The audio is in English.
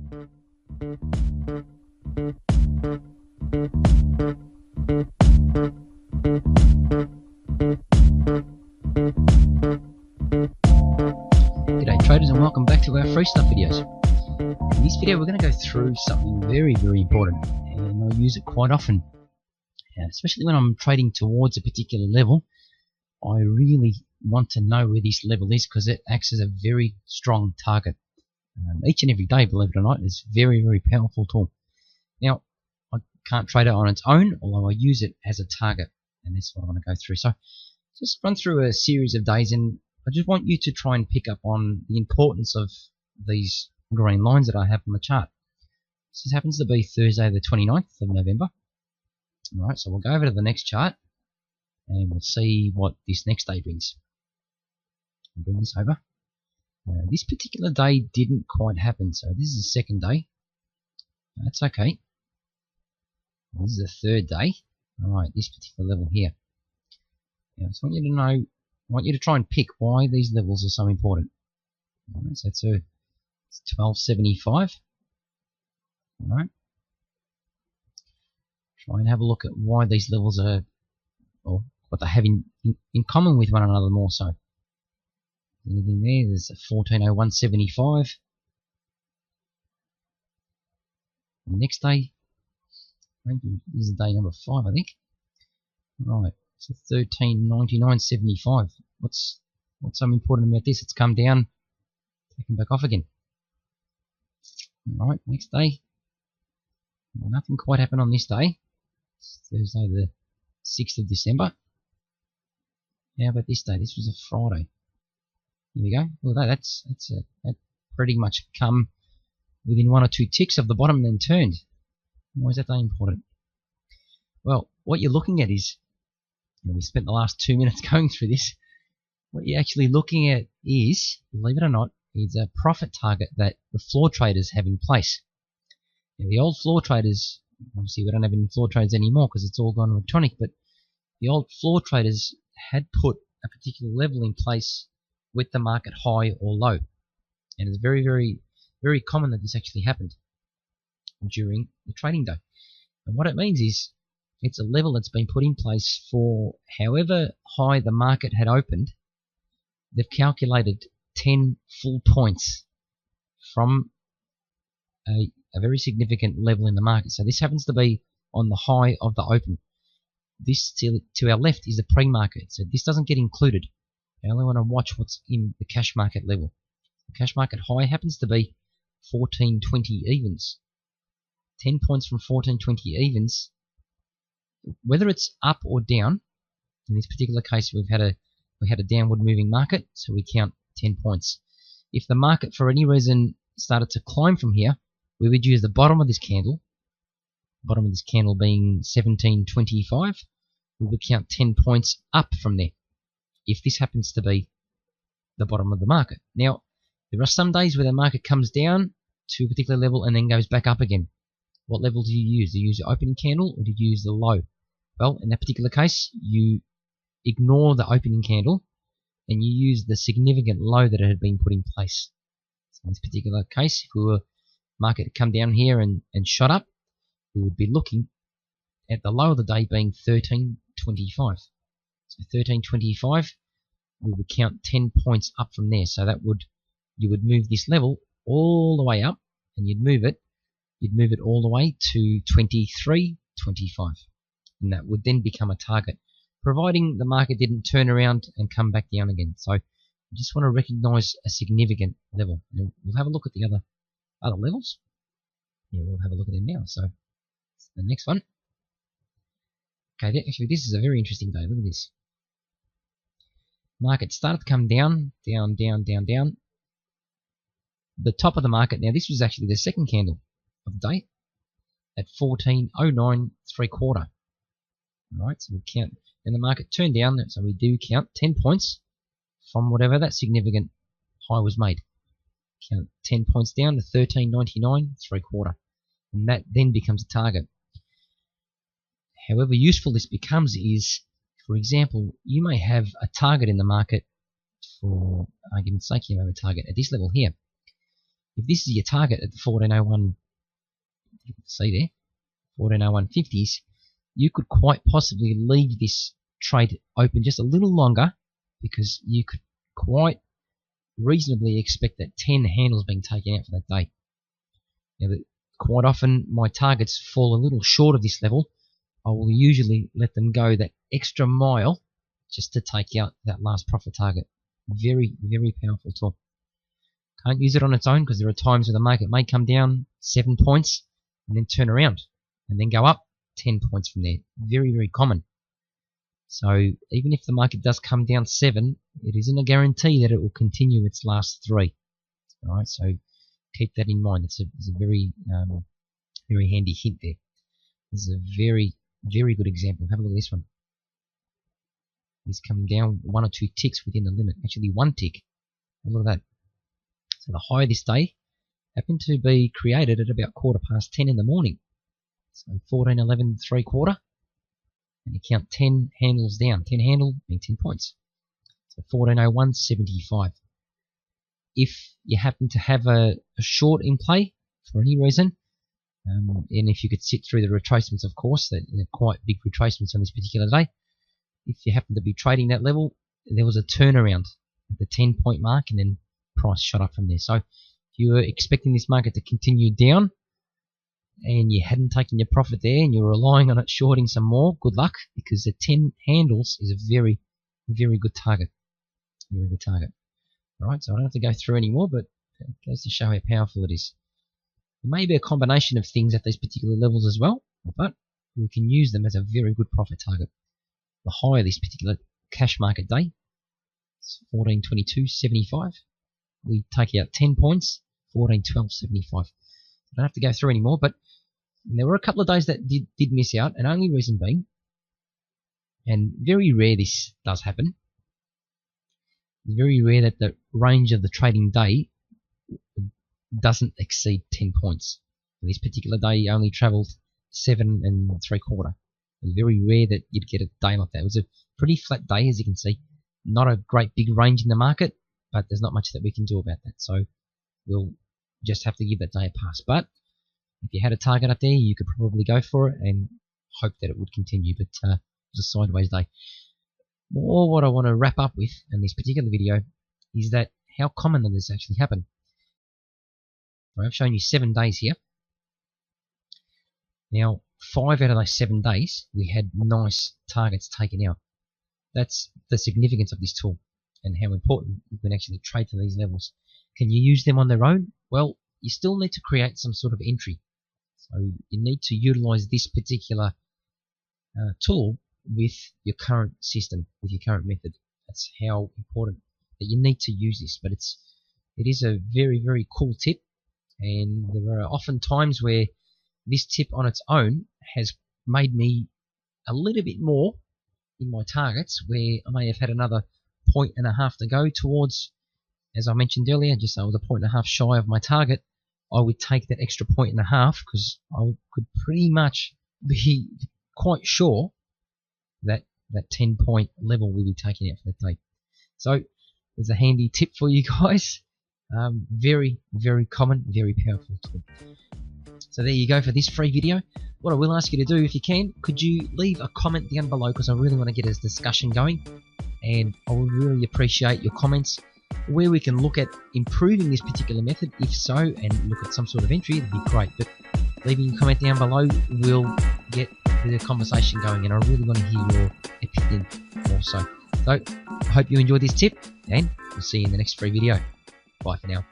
G'day traders, and welcome back to our free stuff videos. In this video we're going to go through something very important, and I use it quite often, especially when I'm trading towards a particular level. I really want to know where this level is because it acts as a very strong target. Each and every day, believe it or not, is a very powerful tool. Now, I can't trade it on its own, although I use it as a target, and that's what I want to go through. So just run through a series of days, and I just want you to try and pick up on the importance of these green lines that I have on the chart. This happens to be Thursday the 29th of November. Alright, so we'll go over to the next chart and we'll see what this next day brings. I'll bring this over. This particular day didn't quite happen, so this is the second day. That's okay. This is the third day. Alright, this particular level here. Now, I just want you to know, I want you to try and pick why these levels are so important. Alright, so it's 1275. Alright. Try and have a look at why these levels are, or what they have in common with one another more so. Anything there? There's a 1401.75. The next day, this is day number 5, I think. Right, so 1399.75. What's so important about this? It's come down, taken back off again. Alright, next day. Nothing quite happened on this day. It's Thursday the 6th of December. How about this day? This was a Friday. Here we go. Well, that pretty much come within one or two ticks of the bottom and then turned. Why is that important? Well, what you're looking at is, we spent the last 2 minutes going through this. What you're actually looking at is, believe it or not, is a profit target that the floor traders have in place. Now, the old floor traders, obviously we don't have any floor traders anymore because it's all gone electronic, but the old floor traders had put a particular level in place with the market high or low. And it's very common that this actually happened during the trading day. And what it means is it's a level that's been put in place for however high the market had opened. They've calculated 10 full points from a very significant level in the market. So this happens to be on the high of the open. This to our left is the pre-market, so this doesn't get included. I only want to watch what's in the cash market level. The cash market high happens to be 1420 evens. 10 points from 1420 evens. Whether it's up or down, in this particular case we had a downward moving market, so we count 10 points. If the market for any reason started to climb from here, we would use the bottom of this candle being 1725, we would count 10 points up from there, if this happens to be the bottom of the market. Now, there are some days where the market comes down to a particular level and then goes back up again. What level do you use? Do you use the opening candle or do you use the low? Well, in that particular case, you ignore the opening candle and you use the significant low that had been put in place. So in this particular case, if we were market had come down here and shot up, we would be looking at the low of the day being 1325. So 1325, we would count 10 points up from there. So you would move this level all the way up, and you'd move it all the way to 2325, and that would then become a target, providing the market didn't turn around and come back down again. So you just want to recognize a significant level. And we'll have a look at the other levels. Yeah, we'll have a look at them now. So the next one. Okay, actually this is a very interesting day. Look at this. Market started to come down. The top of the market, now this was actually the second candle of the day at 1409.75. Alright, so we count, and the market turned down, so we do count 10 points from whatever that significant high was made. Count 10 points down to 1399.75, and that then becomes a target. However useful this becomes is, for example, you may have a target in the market. For argument's sake, you may have a target at this level here. if this is your target at the 1401, you can see there, 1401.50s, you could quite possibly leave this trade open just a little longer, because you could quite reasonably expect that 10 handles being taken out for that day. Now, quite often my targets fall a little short of this level. I will usually let them go that extra mile just to take out that last profit target. Very, very powerful tool. Can't use it on its own, because there are times where the market may come down 7 points and then turn around and then go up 10 points from there. Very, very common. So even if the market does come down 7, it isn't a guarantee that it will continue its last 3. All right, so keep that in mind. It's a very very handy hint there. This is a very, very good example. Have a look at this one. It's coming down 1 or 2 ticks within the limit. Actually, 1 tick. Have a look at that. So the high this day happened to be created at about 10:15 in the morning. So 14:11 3/4. And you count 10 handles down. 10 handle means 10 points. So 14:01.75. If you happen to have a short in play for any reason, and if you could sit through the retracements, of course, they're quite big retracements on this particular day. If you happen to be trading that level, there was a turnaround at the 10-point mark, and then price shot up from there. So if you were expecting this market to continue down, and you hadn't taken your profit there, and you're relying on it shorting some more, good luck, because the 10 handles is a very, very good target. Very good target. Alright, so I don't have to go through any more, but it goes to show how powerful it is. It may be a combination of things at these particular levels as well, but we can use them as a very good profit target. The high of this particular cash market day is 14.22.75. We take out 10 points, 14.12.75. I don't have to go through any more, but there were a couple of days that did miss out, and only reason being, and very rare this does happen, it's very rare that the range of the trading day doesn't exceed 10 points. For this particular day, he only travelled 7 3/4. It's very rare that you'd get a day like that. It was a pretty flat day, as you can see. Not a great big range in the market, but there's not much that we can do about that. So we'll just have to give that day a pass. But if you had a target up there, you could probably go for it and hope that it would continue. But it was a sideways day. More what I want to wrap up with in this particular video is that how common does this actually happen? I've shown you 7 days here. Now, 5 out of those 7 days, we had nice targets taken out. That's the significance of this tool and how important you can actually trade to these levels. Can you use them on their own? Well, you still need to create some sort of entry. So you need to utilize this particular tool with your current system, with your current method. That's how important that you need to use this. But it is a very, very cool tip, and there are often times where this tip on its own has made me a little bit more in my targets, where I may have had another 1.5 to go towards, as I mentioned earlier, just I was 1.5 shy of my target. I would take that extra 1.5 because I could pretty much be quite sure that that 10-point level will be taken out for the day. So there's a handy tip for you guys. Very, very common, very powerful tool. So there you go for this free video. What I will ask you to do, if you can, could you leave a comment down below, because I really want to get this discussion going, and I would really appreciate your comments where we can look at improving this particular method. If so, and look at some sort of entry, it'd be great. But leaving a comment down below will get the conversation going, and I really want to hear your opinion also. So I hope you enjoyed this tip, and we'll see you in the next free video. Bye for now.